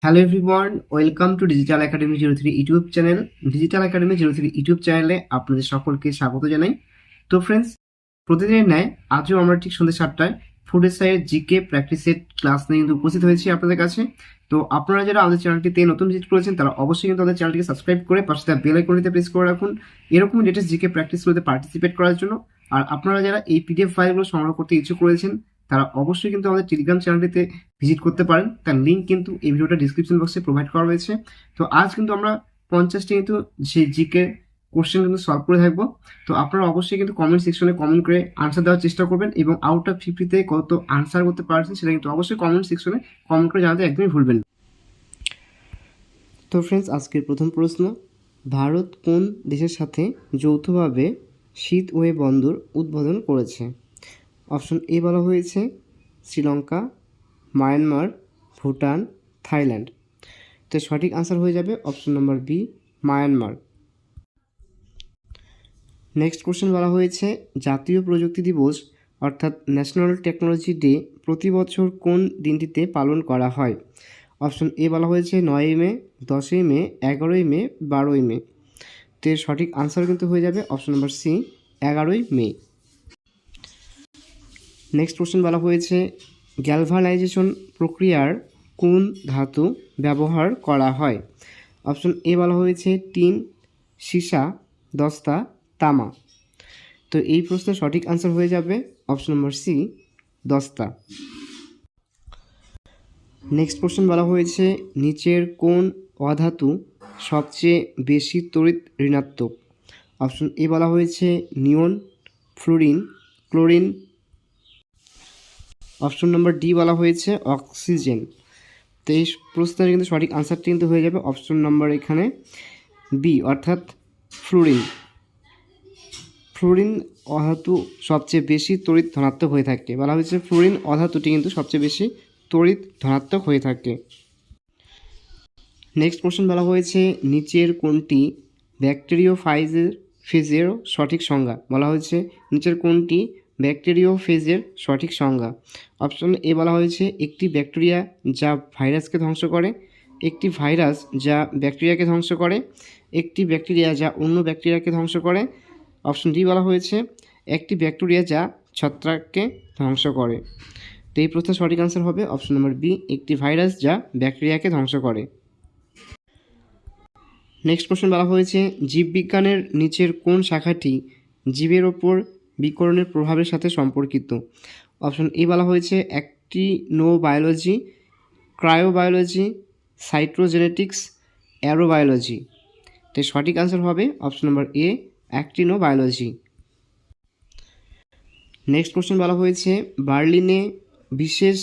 Hello everyone, welcome to digital academy 03 YouTube channel. Digital academy 03 YouTube চ্যানেলে আপনাদের সকলকে স্বাগত জানাই। তো ফ্রেন্ডস, প্রতিদিনের ন্যায় আজও আমরা ঠিক সন্ধ্যে 7টায় ফুড এসআইয়ের জিকে প্র্যাকটিস সেট ক্লাস নিয়ে কিন্তু উপস্থিত হয়েছি আপনাদের কাছে। তো আপনারা যারা আমাদের চ্যানেলটিতে নতুন ভিজিট করেছেন তারা অবশ্যই কিন্তু আমাদের চ্যানেলটিকে সাবস্ক্রাইব করে পাশে থাকা বেল আইকনটিতে প্রেস করে রাখুন এরকম লেটেস্ট জিকে প্র্যাকটিসগুলোতে পার্টিসিপেট করার জন্য। আর আপনারা যারা এই পিডিএফ ফাইলগুলো সংগ্রহ করতে ইচ্ছুক রয়েছেন তারা অবশ্যই কিন্তু আমাদের টেলিগ্রাম চ্যানেলটিতে ভিজিট করতে পারেন। তার লিঙ্ক কিন্তু এই ভিডিওটা ডিসক্রিপশন বক্সে প্রোভাইড করা রয়েছে। তো আজ কিন্তু আমরা 50টি কিন্তু সেই জিকে কোশ্চেন কিন্তু সলভ করে থাকবো। তো আপনারা অবশ্যই কিন্তু কমেন্ট সেকশনে কমেন্ট করে আনসার দেওয়ার চেষ্টা করবেন এবং আউট অফ 50তে কত আনসার করতে পারছেন সেটা কিন্তু অবশ্যই কমেন্ট সেকশনে কমেন্ট করে জানাতে একদমই ভুলবেন না। তো ফ্রেন্ডস, আজকের প্রথম প্রশ্ন, ভারত কোন দেশের সাথে যৌথভাবে শীতওয়ে বন্দর উদ্বোধন করেছে? অপশন এ বলা হয়েছে শ্রীলঙ্কা, মায়ানমার, ভুটান, থাইল্যান্ড। তো সঠিক আনসার হয়ে যাবে option number B, Myanmar. Next question বলা হয়েছে জাতীয় প্রযুক্তি দিবস অর্থাৎ ন্যাশনাল টেকনোলজি ডে প্রতি বছর কোন দিনটিতে পালন করা হয়? অপশন এ বলা হয়েছে 9ই মে, 10ই মে, 11ই মে, 12ই মে। তো এর সঠিক আনসার কিন্তু হয়ে যাবে অপশন নম্বর সি, 11ই মে। নেক্সট কোশ্চেন বলা হয়েছে গ্যালভানাইজেশন প্রক্রিয়ার কোন ধাতু ব্যবহার করা হয়? অপশন এ বলা হয়েছে টিন, সীসা, দস্তা, তামা। তো এই প্রশ্নের সঠিক আনসার হয়ে যাবে অপশন নম্বর সি, দস্তা। নেক্সট কোশ্চেন বলা হয়েছে নিচের কোন অধাতু সবচেয়ে বেশি তড়িৎ ঋণাত্মক? অপশন এ বলা হয়েছে neon, fluorine, chlorine. Option number D বলা হয়েছে অক্সিজেন। তো এই প্রশ্নের কিন্তু সঠিক আনসারটি কিন্তু হয়ে যাবে অপশন নম্বর এখানে বি, অর্থাৎ ফ্লোরিন। ফ্লোরিন অধাতু সবচেয়ে বেশি তড়িৎ ধনাত্মক হয়ে থাকে। বলা হয়েছে ফ্লোরিন অধাতুটি কিন্তু সবচেয়ে বেশি তড়িৎ ধনাত্মক হয়ে থাকে। নেক্সট কোশ্চেন বলা হয়েছে নিচের কোনটি ব্যাকটেরিওফেজের সঠিক সংজ্ঞা? বলা হয়েছে নিচের কোনটি ব্যাকটেরিওফেজের সঠিক সংজ্ঞা? অপশন এ বলা হয়েছে একটি ব্যাকটেরিয়া যা ভাইরাসকে ধ্বংস করে, একটি ভাইরাস যা ব্যাকটেরিয়াকে ধ্বংস করে, একটি ব্যাকটেরিয়া যা অন্য ব্যাকটেরিয়াকে ধ্বংস করে। অপশন ডি বলা হয়েছে একটি ব্যাকটেরিয়া যা ছত্রাককে ধ্বংস করে। তো এই প্রশ্নের সঠিক আনসার হবে অপশন নম্বর বি, একটি ভাইরাস যা ব্যাকটেরিয়াকে ধ্বংস করে। নেক্সট কোশ্চেন বলা হয়েছে জীববিজ্ঞানের নিচের কোন শাখাটি জীবের ওপর বিকিরণের প্রভাবের সাথে সম্পর্কিত? অপশন এ বলা হয়েছে অ্যাক্টিনোবায়োলজি, ক্রায়োবায়োলজি, সাইটোজেনেটিক্স, অ্যারোবায়োলজি। তো সঠিক আনসার হবে অপশন নম্বর এ, অ্যাক্টিনোবায়োলজি। নেক্সট কোশ্চেন বলা হয়েছে বার্লিনে বিশেষ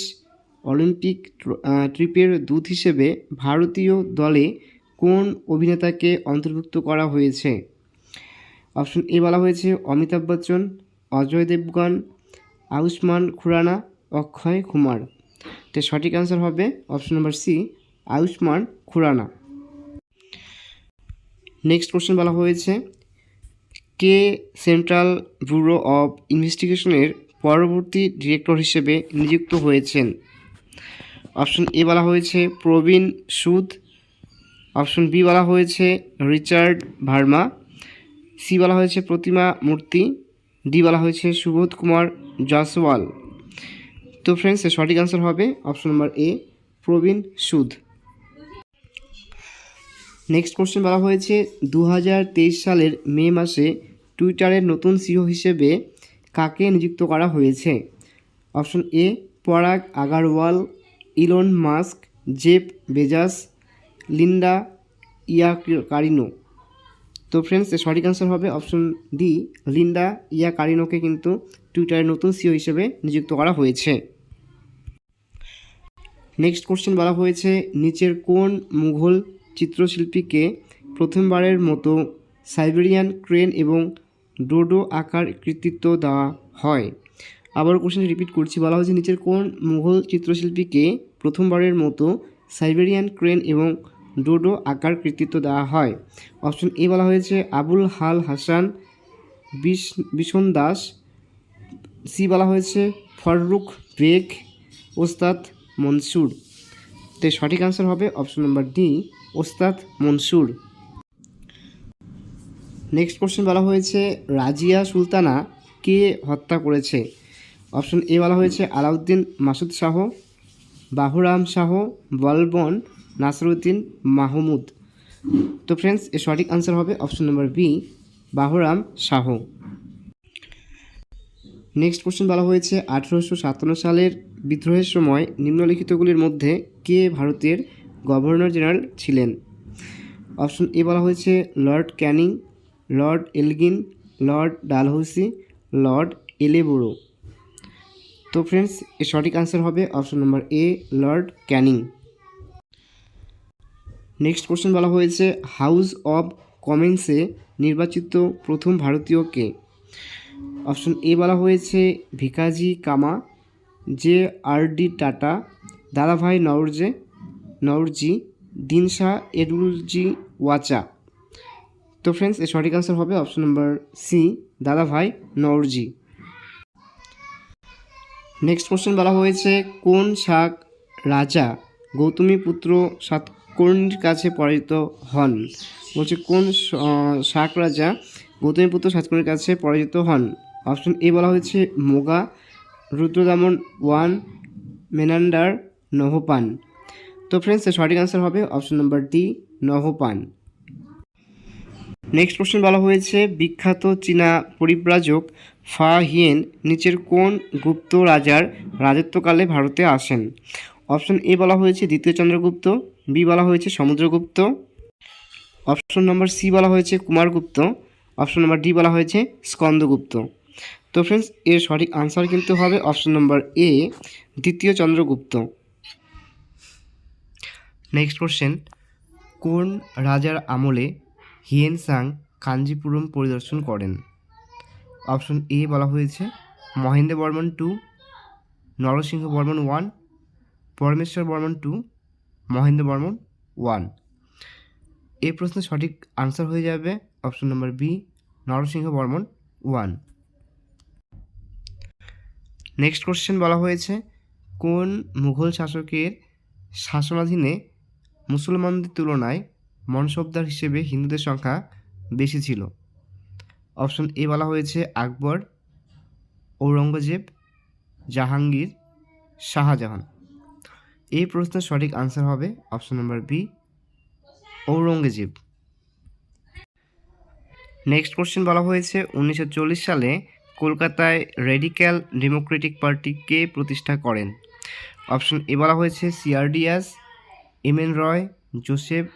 অলিম্পিক ট্রিপের দূত হিসেবে ভারতীয় দলে কোন অভিনেতাকে অন্তর্ভুক্ত করা হয়েছে? অপশন এ বলা হয়েছে অমিতাভ বচ্চন, অজয় দেবগন, আয়ুষ্মান খুরানা, অক্ষয় কুমার। তো সঠিক আনসার হবে option number C, Ayushmann Khurrana. Next question বলা হয়েছে কে সেন্ট্রাল ব্যুরো অব ইনভেস্টিগেশনের পরবর্তী ডিরেক্টর হিসেবে নিযুক্ত হয়েছেন? অপশন এ বলা হয়েছে প্রবীণ সুদ, অপশন বি বলা হয়েছে রিচার্ড ভার্মা, সি বলা হয়েছে প্রতিমা মূর্তি, ডি বলা হয়েছে সুবোধ কুমার জয়সওয়াল। তো ফ্রেন্ডস, সঠিক আনসার হবে অপশন নম্বর এ, প্রবীণ সুদ। নেক্সট কোশ্চেন বলা হয়েছে 2023 সালের মে মাসে টুইটারের নতুন সিইও হিসেবে কাকে নিযুক্ত করা হয়েছে? Option A Parag Agarwal, Elon Musk, Jeff Bezos, Linda Yaccarino. তো ফ্রেন্ডস, সঠিক আনসার হবে অপশন ডি, লিন্ডা ইয়াকারিনোকে কিন্তু টুইটারের নতুন সিইও হিসেবে নিযুক্ত করা হয়েছে। নেক্সট কোশ্চেন বলা হয়েছে নিচের কোন মুঘল চিত্রশিল্পীকে প্রথমবারের মতো সাইবেরিয়ান ক্রেন এবং ডোডো আকার কৃতিত্ব দেওয়া হয়? আবার কোশ্চেনটি রিপিট করছি, বলা হয়েছে নিচের কোন মুঘল চিত্রশিল্পীকে প্রথমবারের মতো সাইবেরিয়ান ক্রেন এবং ডোডো আকার কৃতিত্ব দেওয়া হয়? অপশন এ বলা হয়েছে আবুল হাল হাসান বিশন দাস, সি বলা হয়েছে ফররুখ বেগ, ওস্তাদ মনসুর। তো সঠিক আনসার হবে অপশন নাম্বার ডি, ওস্তাদ মনসুর। নেক্সট কোশ্চেন বলা হয়েছে রাজিয়া সুলতানা কে হত্যা করেছে? অপশন এ বলা হয়েছে আলাউদ্দিন মাসুদ শাহ, বাহুরাম শাহ, বলবন, নাসরুদ্দিন মাহমুদ। তো ফ্রেন্ডস এর সঠিক আনসার হবে option number B, Bahuram Shah. Next question বলা হয়েছে 1857 সালের বিদ্রোহের সময় নিম্নলিখিতগুলির মধ্যে কে ভারতের গভর্নর জেনারেল ছিলেন? অপশন এ বলা হয়েছে Lord Canning, Lord Elgin, Lord Dalhousie, Lord Ellenborough. তো ফ্রেন্ডস এর সঠিক আনসার হবে option number A, Lord Canning. Next question বলা হয়েছে হাউস অব কমন্সে নির্বাচিত প্রথম ভারতীয় কে? অপশন এ বলা হয়েছে ভিকাজি কামা, জে আর ডি টাটা, দাদাভাই নওরজি, দিনশা এডুলজি ওয়াচা। তো ফ্রেন্ডস এর সঠিক আনসার হবে অপশন নাম্বার সি, দাদাভাই নওরজি। নেক্সট কোশ্চেন বলা হয়েছে কোন শাক রাজা গৌতমীপুত্র সাতকর্ণীর কাছে পরাজিত হন? বলছে কোন শাক রাজা গৌতমীপুত্র সাতকর্ণীর কাছে পরাজিত হন? অপশন এ বলা হয়েছে মোগা, রুদ্রদামন ওয়ান, মেনান্ডার, নহপান। তো ফ্রেন্ডস এর সঠিক আনসার হবে option number D, Nahapana. Next question বলা হয়েছে বিখ্যাত চীনা পরিব্রাজক ফা হিয়েন নিচের কোন গুপ্ত রাজার রাজত্বকালে ভারতে আসেন? অপশন এ বলা হয়েছে দ্বিতীয় চন্দ্রগুপ্ত, বি বলা হয়েছে সমুদ্রগুপ্ত, অপশন নাম্বার সি বলা হয়েছে কুমারগুপ্ত, অপশন নাম্বার ডি বলা হয়েছে স্কন্দগুপ্ত। তো ফ্রেন্ডস এর সঠিক আনসার কিন্তু হবে অপশন নাম্বার এ, দ্বিতীয় চন্দ্রগুপ্ত। নেক্সট কোশ্চেন কোন রাজার আমলে হিয়েন সাং কাঞ্জিপুরম পরিদর্শন করেন? অপশন এ বলা হয়েছে মহেন্দ্র বর্মন 2, নরসিংহ বর্মন 1, পরমেশ্বর বর্মন 2, মহেন্দ্র বর্মন 1। এই প্রশ্নের সঠিক আনসার হয়ে যাবে option number B, Narasimha Varman 1। Next question বলা হয়েছে কোন মুঘল শাসকের শাসনাধীনে মুসলমানদের তুলনায় মনসবদার হিসেবে হিন্দুদের সংখ্যা বেশি ছিল? অপশন এ বলা হয়েছে আকবর, ঔরঙ্গজেব, জাহাঙ্গীর, শাহজাহান। এই প্রশ্নের সঠিক আনসার হবে option number B, Aurangzeb. Next question বলা হয়েছে 1940 সালে কলকাতায় রেডিক্যাল ডেমোক্রেটিক পার্টি কে প্রতিষ্ঠা করেন? অপশন এ বলা হয়েছে C R Dias, M N Roy, Joseph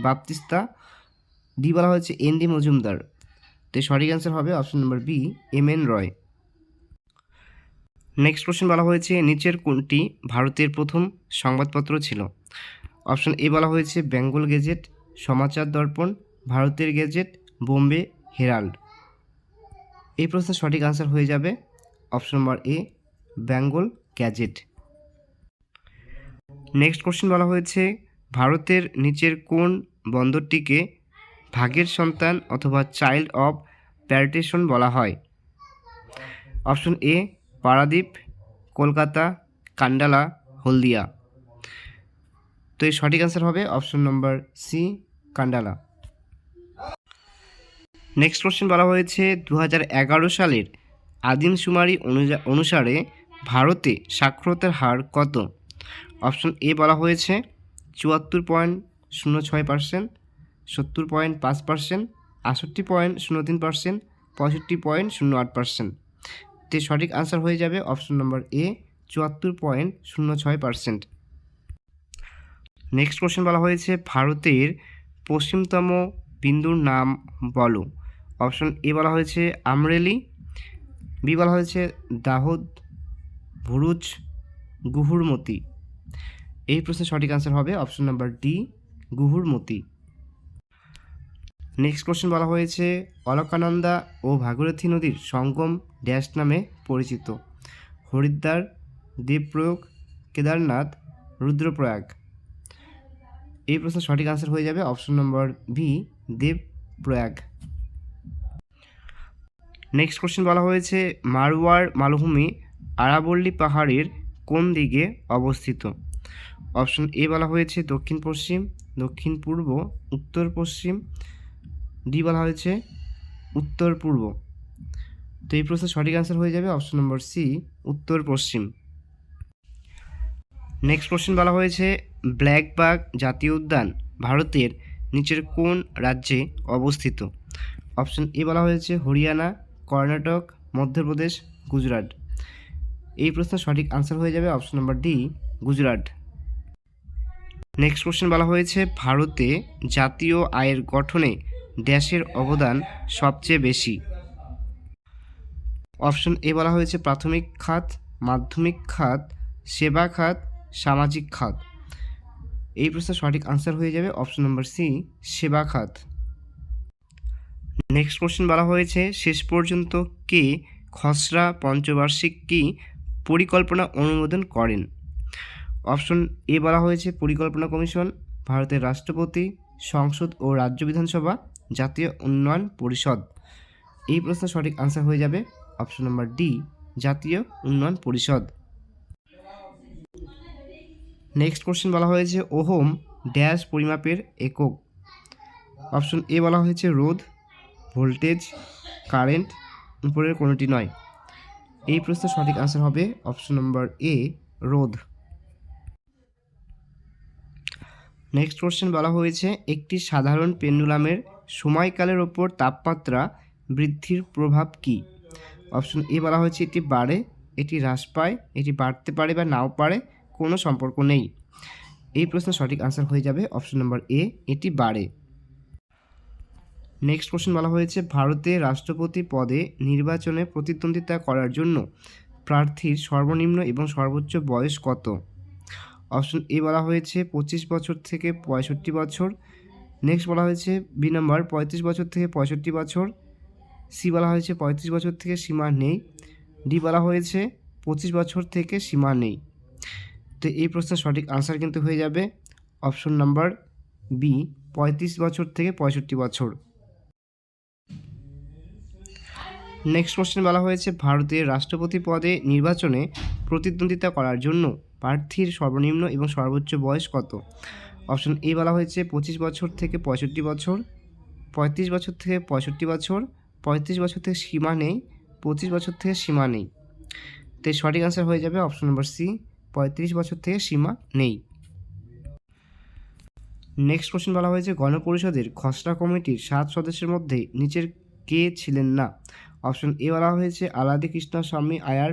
Baptista, D বলা হয়েছে এন ডি মজুমদার। তো সঠিক অ্যান্সার হবে option number B, M N Roy. Next question বলা হয়েছে নিচের কোনটি ভারতের প্রথম সংবাদপত্র ছিল? অপশন এ বলা হয়েছে বেঙ্গল গেজেট, সমাচার দর্পণ, ভারতের গেজেট, বোম্বে হেরাল্ড। এই প্রশ্নের সঠিক আনসার হয়ে যাবে অপশন নাম্বার এ, বেঙ্গল গ্যাজেট। নেক্সট কোশ্চেন বলা হয়েছে ভারতের নিচের কোন বন্দরটিকে ভাগের সন্তান অথবা চাইল্ড অফ প্যারিটেশন বলা হয়? Option A Paradip, Kolkata, Kandla, Haldia. তো এই সঠিক আনসার হবে option number C, Kandla. Next question বলা হয়েছে 2011 সালের আদিমশুমারি অনুসারে ভারতে সাক্ষরতার হার কত? অপশন এ বলা হয়েছে 74.06%, 70.5%, 68.03%, 65.08%। তো সঠিক আনসার হয়ে যাবে অপশন নম্বর এ, 74.06%। নেক্সট কোশ্চেন বলা হয়েছে ভারতের পশ্চিমতম বিন্দুর নাম বলো। অপশন এ বলা হয়েছে আমরেলি, বি বলা হয়েছে দাহোদ, ভুরুচ, গুহুরমতি। এই প্রশ্নের সঠিক আনসার হবে option number D, Guhurmati. Next question বলা হয়েছে অলকানন্দা ও ভাগীরথী নদীর সঙ্গম ড্যাশ নামে পরিচিত? হরিদ্বার, দেবপ্রয়াগ, কেদারনাথ, রুদ্রপ্রয়াগ। এই প্রশ্নের সঠিক আনসার হয়ে যাবে option number B, Devprayag. Next question বলা হয়েছে মারওয়ার মালভূমি আরাবল্লী পাহাড়ের কোন দিকে অবস্থিত? অপশন এ বলা হয়েছে দক্ষিণ পশ্চিম, দক্ষিণ পূর্ব, উত্তর পশ্চিম, ডি বলা হয়েছে উত্তর পূর্ব। তো এই প্রশ্নের সঠিক আনসার হয়ে যাবে অপশন নম্বর সি, উত্তর পশ্চিম। নেক্সট কোশ্চেন বলা হয়েছে ব্ল্যাকবাক জাতীয় উদ্যান ভারতের নিচের কোন রাজ্যে অবস্থিত? অপশন এ বলা হয়েছে হরিয়ানা, কর্ণাটক, মধ্যপ্রদেশ, গুজরাট। এই প্রশ্নের সঠিক আনসার হয়ে যাবে option number D, Gujarat. Next question বলা হয়েছে ভারতে জাতীয় আয়ের গঠনে দেশের অবদান সবচেয়ে বেশি? অপশন এ বলা হয়েছে প্রাথমিক খাত, মাধ্যমিক খাত, সেবা খাত, সামাজিক খাত। এই প্রশ্নের সঠিক আনসার হয়ে যাবে অপশন নম্বর সি, সেবা খাত। নেক্সট কোশ্চেন বলা হয়েছে শেষ পর্যন্ত কে খসড়া পঞ্চবার্ষিক কি পরিকল্পনা অনুমোদন করেন? অপশন এ বলা হয়েছে পরিকল্পনা কমিশন, ভারতের রাষ্ট্রপতি, সংসদ ও রাজ্য বিধানসভা, জাতীয় উন্নয়ন পরিষদ। এই প্রশ্নের সঠিক আনসার হয়ে যাবে অপশন নম্বর ডি, জাতীয় উন্নয়ন পরিষদ। নেক্সট কোশ্চেন বলা হয়েছে ওহম ড্যাশ পরিমাপের একক? অপশন এ বলা হয়েছে রোধ, ভোল্টেজ, কারেন্ট, উপরের কোনোটি নয়। এই প্রশ্নের সঠিক আনসার হবে অপশন নম্বর এ, রোধ। নেক্সট কোশ্চেন বলা হয়েছে একটি সাধারণ পেন্ডুলামের সময়কালের ওপর তাপমাত্রা বৃদ্ধির প্রভাব কী? অপশন এ বলা হয়েছে এটি বাড়ে, এটি হ্রাস পায়, এটি বাড়তে পারে বা নাও পারে, কোনো সম্পর্ক নেই। এই প্রশ্নের সঠিক আনসার হয়ে যাবে অপশন নম্বর এ, এটি বাড়ে। নেক্সট কোশ্চেন বলা হয়েছে ভারতে রাষ্ট্রপতি পদে নির্বাচনে প্রতিদ্বন্দ্বিতা করার জন্য প্রার্থীর সর্বনিম্ন এবং সর্বোচ্চ বয়স কত? অপশন এ বলা হয়েছে 25 বছর থেকে 65 বছর। নেক্সট বলা হয়েছে বি নম্বর 35 বছর থেকে 65 বছর। সি বলা হয়েছে 35 বছর থেকে সীমা নেই। ডি বলা হয়েছে 25 বছর থেকে সীমা নেই। তো এই প্রশ্নের সঠিক আনসার কিন্তু হয়ে যাবে অপশন নাম্বার বি, 35 বছর থেকে 65 বছর। নেক্সট কোশ্চেন বলা হয়েছে ভারতের রাষ্ট্রপতি পদে নির্বাচনে প্রতিদ্বন্দ্বিতা করার জন্য প্রার্থীর সর্বনিম্ন এবং সর্বোচ্চ বয়স কত? অপশন এ বলা হয়েছে 25 বছর থেকে 65 বছর, 35 বছর থেকে 65 বছর, 35 বছর থেকে সীমা নেই, 25 বছর থেকে সীমা নেই। তো সঠিক আনসার হয়ে যাবে অপশন নম্বর সি, 35 বছর থেকে সীমা নেই। নেক্সট কোশ্চেন বলা হয়েছে গণপরিষদের খসড়া কমিটির 7 সদস্যের মধ্যে নিচের কে ছিলেন না? অপশন এ বলা হয়েছে Alladi Krishna Swami Ayyar,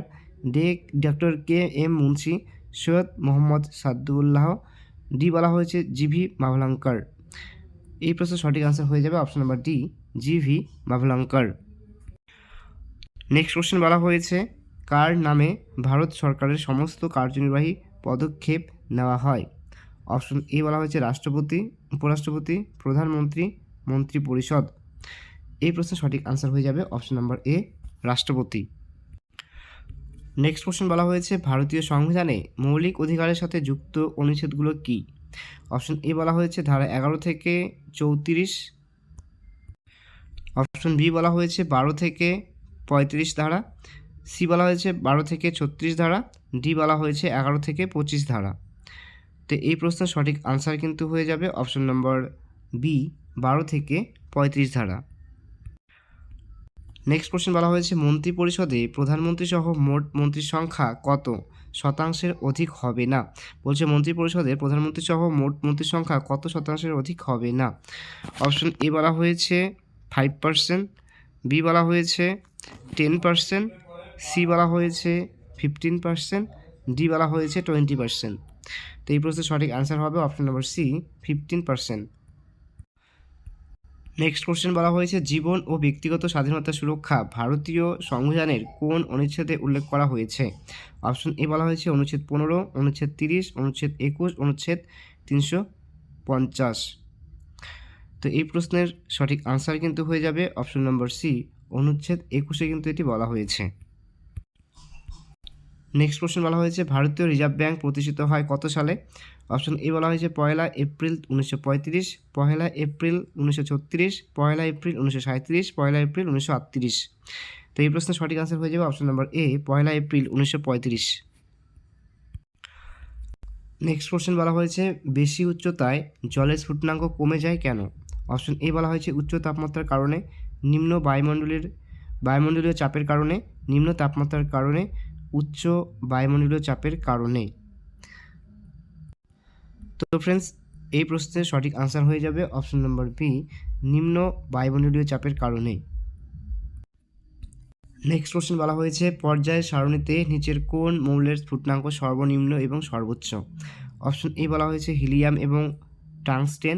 doctor K M Munshi, Syed Mohammad Saadulla, D বলা হয়েছে জিভি মাভলাঙ্কার। এই প্রশ্নের সঠিক আনসার হয়ে যাবে option number D, G V Mavalankar. Next question বলা হয়েছে কার নামে ভারত সরকারের সমস্ত কার্যনির্বাহী পদক্ষেপ নেওয়া হয়? অপশন এ বলা হয়েছে রাষ্ট্রপতি, উপরাষ্ট্রপতি, প্রধানমন্ত্রী, মন্ত্রী পরিষদ। এই প্রশ্নের সঠিক আনসার হয়ে যাবে অপশন নাম্বার এ, রাষ্ট্রপতি। নেক্সট কোশ্চেন বলা হয়েছে ভারতীয় সংবিধানে মৌলিক অধিকারের সাথে যুক্ত অনুচ্ছেদগুলো কী? অপশন এ বলা হয়েছে ধারা 11 থেকে 34। অপশন বি বলা হয়েছে 12 থেকে 35 ধারা। সি বলা হয়েছে 12 থেকে 36 ধারা। ডি বলা হয়েছে 11 থেকে 25 ধারা। তো এই প্রশ্নের সঠিক আনসার কিন্তু হয়ে যাবে অপশন নম্বর বি, 12 থেকে 35 ধারা। নেক্সট কোশ্চেন বলা হয়েছে মন্ত্রী পরিষদে প্রধানমন্ত্রী সহ মোট মন্ত্রীর সংখ্যা কত শতাংশের অধিক হবে না? বলছে মন্ত্রী পরিষদে প্রধানমন্ত্রী সহ মোট মন্ত্রীর সংখ্যা কত শতাংশের অধিক হবে না? অপশন এ বলা হয়েছে 5%, বি বলা হয়েছে 10%, সি বলা হয়েছে 15%, ডি বলা হয়েছে 20%। তো এই প্রশ্নের সঠিক আনসার হবে option number C, 15%। Next question বলা হয়েছে জীবন ও ব্যক্তিগত স্বাধীনতা সুরক্ষা ভারতীয় সংবিধানের কোন অনুচ্ছেদে উল্লেখ করা হয়েছে? অপশন এ বলা হয়েছে অনুচ্ছেদ 15, অনুচ্ছেদ 30, অনুচ্ছেদ 21, অনুচ্ছেদ 350। তো এই প্রশ্নের সঠিক আনসার কিন্তু হয়ে যাবে অপশন নম্বর সি, অনুচ্ছেদ 21-এ কিন্তু এটি বলা হয়েছে। নেক্সট কোশ্চেন বলা হয়েছে ভারতীয় রিজার্ভ ব্যাংক প্রতিষ্ঠিত হয় কত সালে? অপশন এ বলা হয়েছে 1 এপ্রিল 1935, 1 এপ্রিল 1936, 1 এপ্রিল 1937, 1 এপ্রিল 1938। তো এই প্রশ্নের সঠিক আনসার হয়ে যাবে অপশন নম্বর এ, 1 এপ্রিল 1935। নেক্সট কোশ্চেন বলা হয়েছে বেশি উচ্চতায় জলের স্ফুটনাঙ্ক কমে যায় কেন? অপশন এ বলা হয়েছে উচ্চ তাপমাত্রার কারণে, নিম্ন বায়ুমণ্ডলীয় চাপের কারণে, নিম্ন তাপমাত্রার কারণে, উচ্চ বায়ুমণ্ডলীয় চাপের কারণে। তো ফ্রেন্ডস, এই প্রশ্নের সঠিক আনসার হয়ে যাবে অপশন নম্বর বি, নিম্ন বায়ুমণ্ডলীয় চাপের কারণে। নেক্সট কোশ্চেন বলা হয়েছে পর্যায় সারণীতে নিচের কোন মৌলের স্ফুটনাঙ্ক সর্বনিম্ন এবং সর্বোচ্চ? অপশন এ বলা হয়েছে হিলিয়াম এবং টাংস্টেন,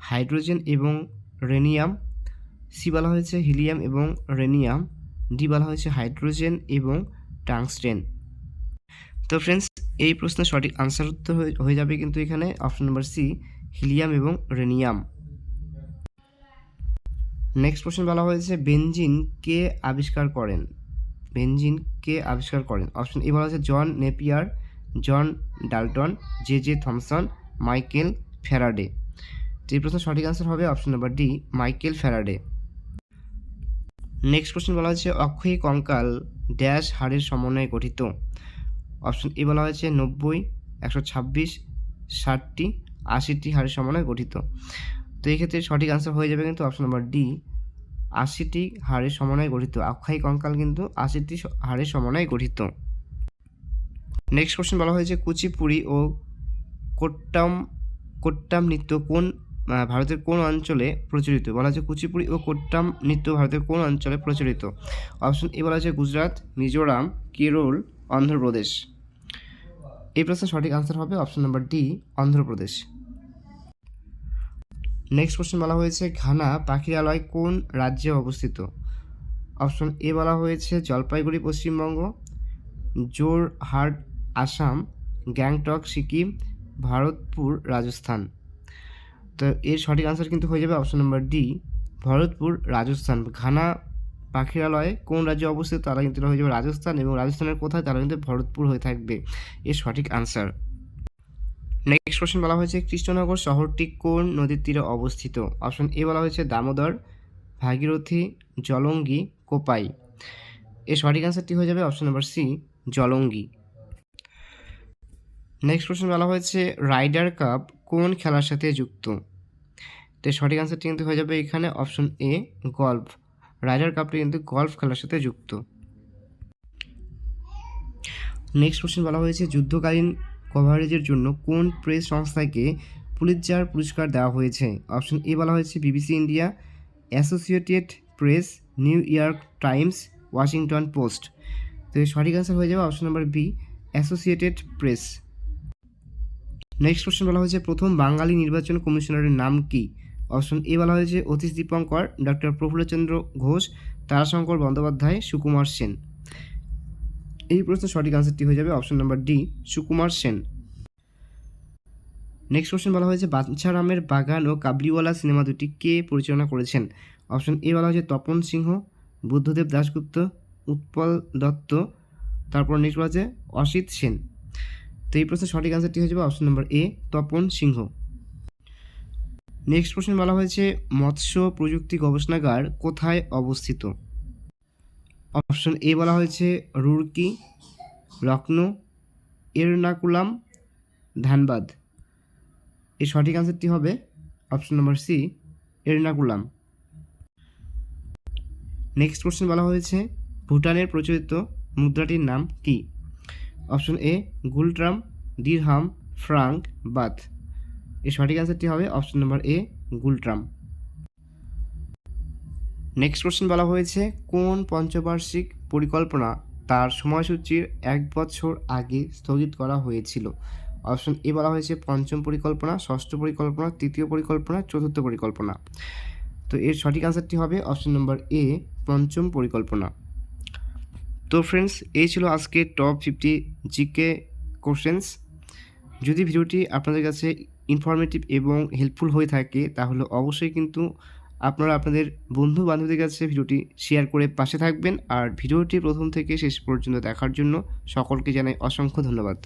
হাইড্রোজেন এবং রেনিয়াম, সি বলা হয়েছে হিলিয়াম এবং রেনিয়াম, ডি বলা হয়েছে হাইড্রোজেন এবং টাংস্টেন। তো ফ্রেন্ডস, এই প্রশ্নের সঠিক আনসার উত্তর হয়ে যাবে কিন্তু এখানে অপশন নম্বর সি, হিলিয়াম এবং রেনিয়াম। নেক্সট কোশ্চেন বলা হয়েছে বেনজিন কে আবিষ্কার করেন? বেনজিন কে আবিষ্কার করেন? অপশন এ বলা হয়েছে John Napier, John Dalton, J Thomson, Michael Faraday. তো এই প্রশ্নের সঠিক আনসার হবে option number D, Michael Faraday. Next question বলা হয়েছে অক্ষয়ী কঙ্কাল ড্যাশ হাড়ের সমন্বয়ে গঠিত? অপশন এ বলা হয়েছে 90, 126, 60টি, 80টি হাড়ের সমন্বয়ে গঠিত। তো এই ক্ষেত্রে সঠিক আনসার হয়ে যাবে কিন্তু অপশন নাম্বার ডি, 80টি হাড়ের সমন্বয়ে গঠিত। অক্ষয়ী কঙ্কাল কিন্তু 80টি হাড়ের সমন্বয়ে গঠিত। নেক্সট কোশ্চেন বলা হয়েছে কুচিপুড়ি ও কোট্টাম নৃত্য ভারতের কোন অঞ্চলে প্রচলিত? বলা হয়েছে কুচিপুড়ি ও কোট্টাম নৃত্য ভারতের কোন অঞ্চলে প্রচলিত? অপশন এ বলা হয়েছে গুজরাট, মিজোরাম, কেরল, অন্ধ্রপ্রদেশ। এই প্রশ্নের সঠিক আনসার হবে option number D, Andhra Pradesh. Next question বলা হয়েছে ঘানা পাখিরালয় কোন রাজ্যে অবস্থিত? অপশন এ বলা হয়েছে জলপাইগুড়ি পশ্চিমবঙ্গ, জোরহাট আসাম, গ্যাংটক সিকিম, ভরতপুর রাজস্থান। তো এর সঠিক আনসার কিন্তু হয়ে যাবে option number D, Bharatpur Rajasthan. Ghana পাখিরালয় কোন রাজ্যে অবস্থিত? তারা কিন্তু হয়ে যাবে রাজস্থান, এবং রাজস্থানের কোথায়? তারা কিন্তু ভরতপুর হয়ে থাকবে এর সঠিক আনসার। নেক্সট কোশ্চেন বলা হয়েছে কৃষ্ণনগর শহরটি কোন নদীর তীরে অবস্থিত? অপশন এ বলা হয়েছে দামোদর, ভাগীরথী, জলঙ্গি, কোপাই। এর সঠিক আনসারটি হয়ে যাবে option number C, Jalangi. Next question বলা হয়েছে রাইডার কাপ কোন খেলার সাথে যুক্ত? তো সঠিক আনসারটি কিন্তু হয়ে যাবে এখানে অপশন এ, গল্ফ। রাইডার কাপটি কিন্তু গল্ফ খেলার সাথে যুক্ত। নেক্সট কোশ্চেন বলা হয়েছে যুদ্ধকালীন কভারেজের জন্য কোন প্রেস সংস্থাকে পুলিৎজার পুরস্কার দেওয়া হয়েছে? অপশন এ বলা হয়েছে BBC India, Associated Press, New York Times, Washington Post. তো এর সঠিক আনসার হয়ে যাবে option number B, Associated Press. Next question বলা হয়েছে প্রথম বাঙালি নির্বাচন কমিশনারের নাম কি? অপশন এ বলা হয়েছে অতীশ দীপঙ্কর, ডক্টর প্রফুল্লচন্দ্র ঘোষ, তারাশঙ্কর বন্দ্যোপাধ্যায়, সুকুমার সেন। এই প্রশ্নের সঠিক আনসারটি হয়ে যাবে option number D, Sukumar Sen. Next question বলা হয়েছে বাঞ্ছারামের বাগান ও কাবলিওয়ালা সিনেমা দুটি কে পরিচালনা করেছেন? অপশন এ বলা হয়েছে তপন সিংহ, বুদ্ধদেব দাশগুপ্ত, উৎপল দত্ত, তারপর নেক্সট বলা হয়েছে অসিত সেন। তো এই প্রশ্নের সঠিক আনসারটি হয়ে যাবে option number A, Tapan Sinha. Next question বলা হয়েছে মৎস্য প্রযুক্তি গবেষণাগার কোথায় অবস্থিত? অপশন এ বলা হয়েছে রুরকি, লখনৌ, এরনাকুলাম, ধানবাদ। এর সঠিক আনসারটি হবে option number C, Ernakulam. Next question বলা হয়েছে ভুটানের প্রচলিত মুদ্রাটির নাম কি? Option A ngultrum, dirham, franc, baht. এর সঠিক আনসারটি হবে option number A, ngultrum. Next question বলা হয়েছে কোন পঞ্চবার্ষিক পরিকল্পনা তার সময়সূচির 1 বছর আগে স্থগিত করা হয়েছিল? অপশন এ বলা হয়েছে পঞ্চম পরিকল্পনা, ষষ্ঠ পরিকল্পনা, তৃতীয় পরিকল্পনা, চতুর্থ পরিকল্পনা। তো এর সঠিক আনসারটি হবে অপশন নম্বর এ, পঞ্চম পরিকল্পনা। তো ফ্রেন্ডস, এই ছিল আজকে টপ 50 জিকে কোশ্চেন্স। যদি ভিডিওটি আপনাদের কাছে ইনফরমেটিভ এবং হেল্পফুল হয়ে থাকে তাহলে অবশ্যই কিন্তু আপনারা আপনাদের বন্ধু বান্ধবদের কাছে ভিডিওটি শেয়ার করে পাশে থাকবেন। আর ভিডিওটি প্রথম থেকে শেষ পর্যন্ত দেখার জন্য সকলকে জানাই অসংখ্য ধন্যবাদ।